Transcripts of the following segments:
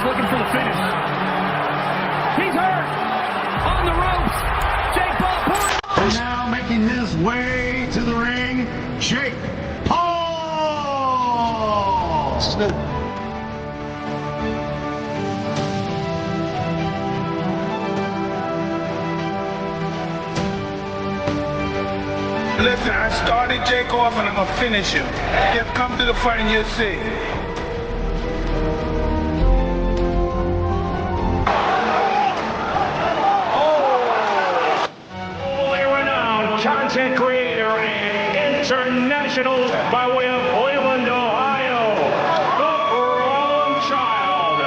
looking for the finish. He's hurt. On the ropes. Jake Paul pulling. Now making his way to the ring, Jake Paul. Listen, I started Jake off and I'm gonna finish him. Just come to the front and you'll see. Holy renowned content creator and international by way of Cleveland, Ohio, the Problem Child,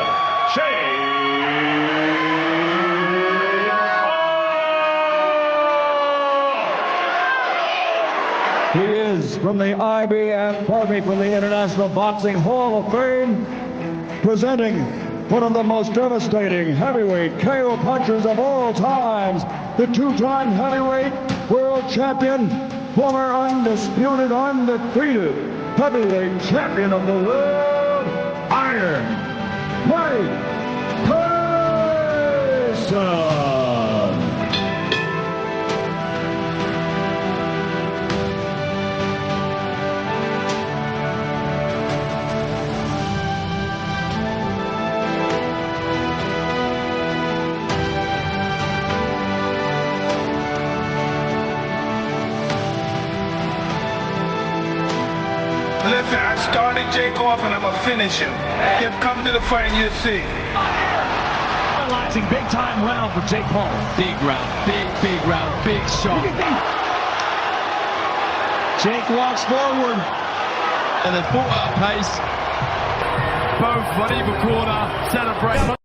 He is from the IBF, pardon me, from the International Boxing Hall of Fame, presenting one of the most devastating heavyweight KO punchers of all times, the two-time heavyweight world champion, former undisputed, undefeated heavyweight champion of the world, Iron Mike Tyson. Listen, I started Jake off and I'm gonna finish him. Just come to the front and you'll see. Analyzing big time round for Jake Paul. Big round, big round, big shot. Jake walks forward. And then full up pace. Both ready for corner. Celebrate.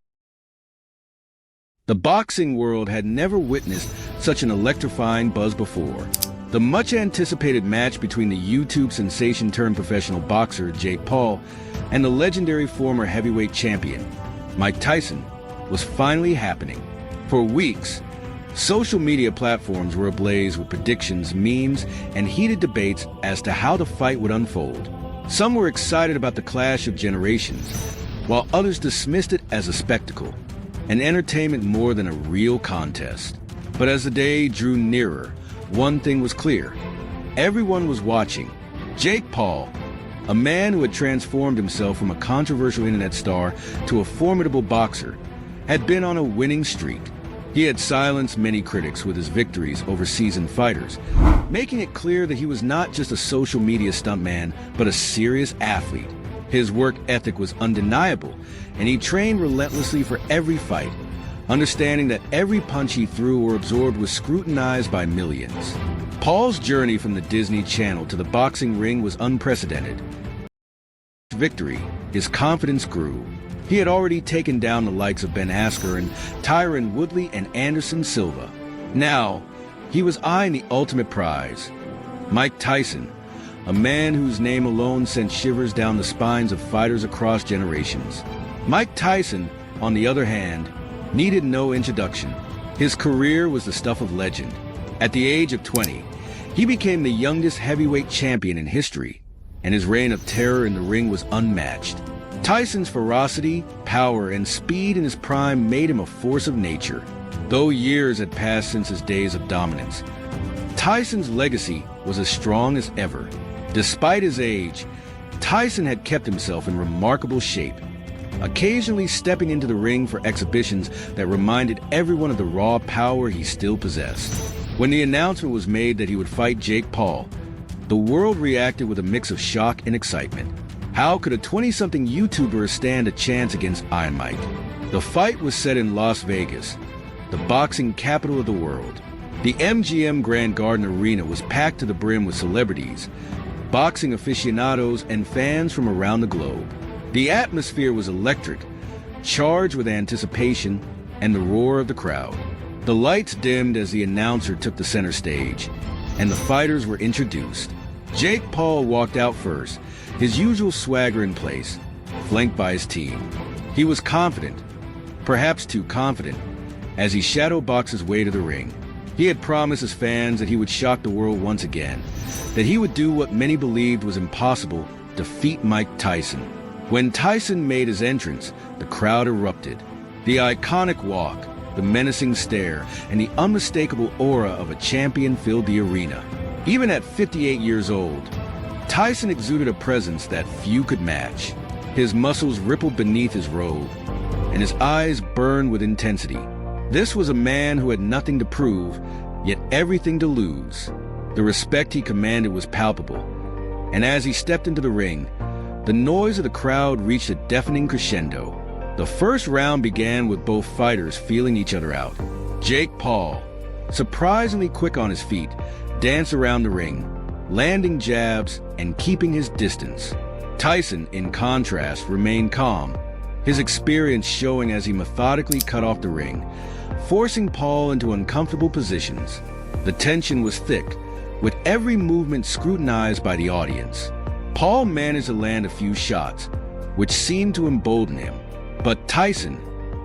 The boxing world had never witnessed such an electrifying buzz before. The much-anticipated match between the YouTube sensation-turned-professional boxer Jake Paul and the legendary former heavyweight champion, Mike Tyson, was finally happening. For weeks, social media platforms were ablaze with predictions, memes, and heated debates as to how the fight would unfold. Some were excited about the clash of generations, while others dismissed it as a spectacle, an entertainment more than a real contest. But as the day drew nearer, one thing was clear. Everyone was watching. Jake Paul, a man who had transformed himself from a controversial internet star to a formidable boxer, had been on a winning streak. He had silenced many critics with his victories over seasoned fighters, making it clear that he was not just a social media stuntman, but a serious athlete. His work ethic was undeniable, and he trained relentlessly for every fight, understanding that every punch he threw or absorbed was scrutinized by millions. Paul's journey from the Disney Channel to the boxing ring was unprecedented. Victory, his confidence grew. He had already taken down the likes of Ben Askren and Tyron Woodley and Anderson Silva. Now, he was eyeing the ultimate prize, Mike Tyson, a man whose name alone sent shivers down the spines of fighters across generations. Mike Tyson, on the other hand, needed no introduction. His career was the stuff of legend. At the age of 20, he became the youngest heavyweight champion in history, and his reign of terror in the ring was unmatched. Tyson's ferocity, power, and speed in his prime made him a force of nature. Though years had passed since his days of dominance, Tyson's legacy was as strong as ever. Despite his age, Tyson had kept himself in remarkable shape, occasionally stepping into the ring for exhibitions that reminded everyone of the raw power he still possessed. When the announcement was made that he would fight Jake Paul, the world reacted with a mix of shock and excitement. How could a 20-something YouTuber stand a chance against Iron Mike? The fight was set in Las Vegas, the boxing capital of the world. The MGM Grand Garden Arena was packed to the brim with celebrities, boxing aficionados, and fans from around the globe. The atmosphere was electric, charged with anticipation and the roar of the crowd. The lights dimmed as the announcer took the center stage, and the fighters were introduced. Jake Paul walked out first, his usual swagger in place, flanked by his team. He was confident, perhaps too confident, as he shadowboxed his way to the ring. He had promised his fans that he would shock the world once again, that he would do what many believed was impossible, defeat Mike Tyson. When Tyson made his entrance, the crowd erupted. The iconic walk, the menacing stare, and the unmistakable aura of a champion filled the arena. Even at 58 years old, Tyson exuded a presence that few could match. His muscles rippled beneath his robe, and his eyes burned with intensity. This was a man who had nothing to prove, yet everything to lose. The respect he commanded was palpable, and as he stepped into the ring, the noise of the crowd reached a deafening crescendo. The first round began with both fighters feeling each other out. Jake Paul, surprisingly quick on his feet, danced around the ring, landing jabs and keeping his distance. Tyson, in contrast, remained calm, his experience showing as he methodically cut off the ring, forcing Paul into uncomfortable positions. The tension was thick, with every movement scrutinized by the audience. Paul managed to land a few shots, which seemed to embolden him. But Tyson,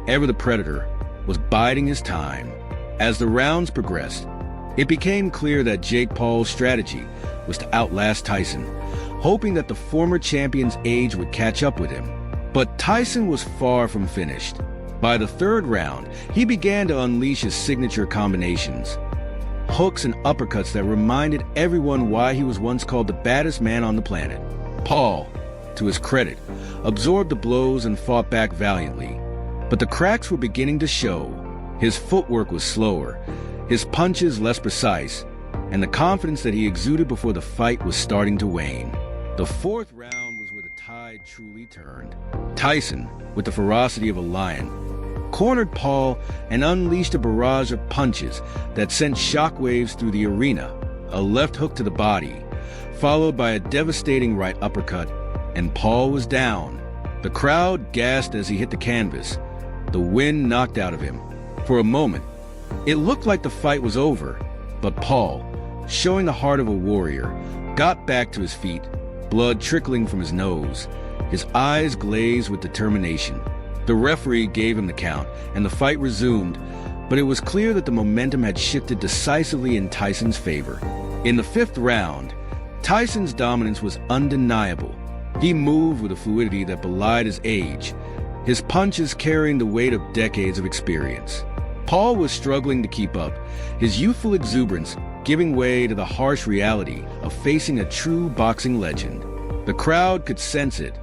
ever the predator, was biding his time. As the rounds progressed, it became clear that Jake Paul's strategy was to outlast Tyson, hoping that the former champion's age would catch up with him. But Tyson was far from finished. By the third round, he began to unleash his signature combinations, hooks and uppercuts that reminded everyone why he was once called the baddest man on the planet. Paul, to his credit, absorbed the blows and fought back valiantly. But the cracks were beginning to show. His footwork was slower, his punches less precise, and the confidence that he exuded before the fight was starting to wane. The fourth round was where the tide truly turned. Tyson, with the ferocity of a lion, cornered Paul and unleashed a barrage of punches that sent shockwaves through the arena. A left hook to the body, followed by a devastating right uppercut, and Paul was down. The crowd gasped as he hit the canvas, the wind knocked out of him. For a moment, it looked like the fight was over, but Paul, showing the heart of a warrior, got back to his feet, blood trickling from his nose, his eyes glazed with determination. The referee gave him the count, and the fight resumed, but it was clear that the momentum had shifted decisively in Tyson's favor. In the fifth round, Tyson's dominance was undeniable. He moved with a fluidity that belied his age, his punches carrying the weight of decades of experience. Paul was struggling to keep up, his youthful exuberance giving way to the harsh reality of facing a true boxing legend. The crowd could sense it,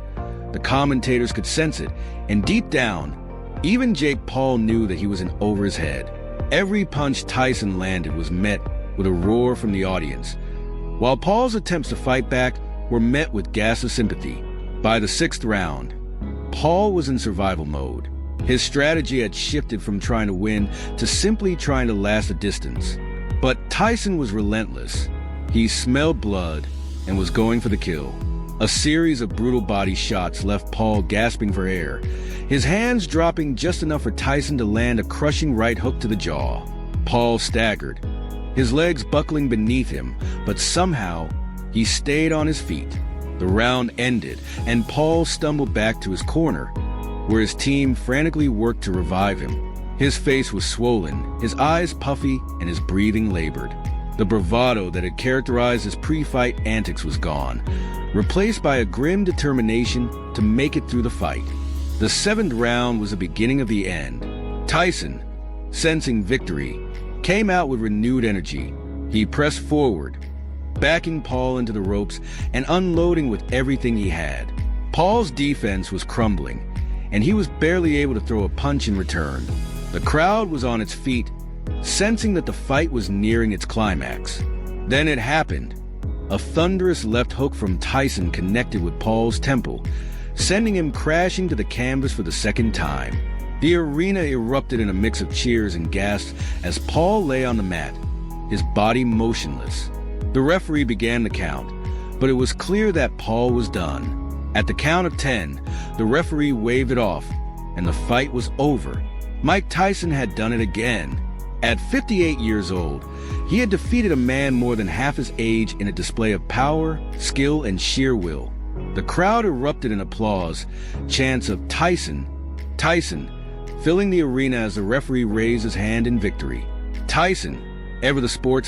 the commentators could sense it, and deep down, even Jake Paul knew that he was in over his head. Every punch Tyson landed was met with a roar from the audience, while Paul's attempts to fight back were met with gasps of sympathy. By the sixth round, Paul was in survival mode. His strategy had shifted from trying to win to simply trying to last a distance. But Tyson was relentless. He smelled blood and was going for the kill. A series of brutal body shots left Paul gasping for air, his hands dropping just enough for Tyson to land a crushing right hook to the jaw. Paul staggered, his legs buckling beneath him, but somehow he stayed on his feet. The round ended, and Paul stumbled back to his corner, where his team frantically worked to revive him. His face was swollen, his eyes puffy, and his breathing labored. The bravado that had characterized his pre-fight antics was gone, replaced by a grim determination to make it through the fight. The seventh round was the beginning of the end. Tyson, sensing victory, came out with renewed energy. He pressed forward, backing Paul into the ropes and unloading with everything he had. Paul's defense was crumbling, and he was barely able to throw a punch in return. The crowd was on its feet, sensing that the fight was nearing its climax. Then it happened. A thunderous left hook from Tyson connected with Paul's temple, sending him crashing to the canvas for the second time. The arena erupted in a mix of cheers and gasps as Paul lay on the mat, his body motionless. The referee began the count, but it was clear that Paul was done. At the count of 10, the referee waved it off, and the fight was over. Mike Tyson had done it again. At 58 years old, he had defeated a man more than half his age in a display of power, skill, and sheer will. The crowd erupted in applause, chants of "Tyson, Tyson," filling the arena as the referee raised his hand in victory. Tyson, ever the sports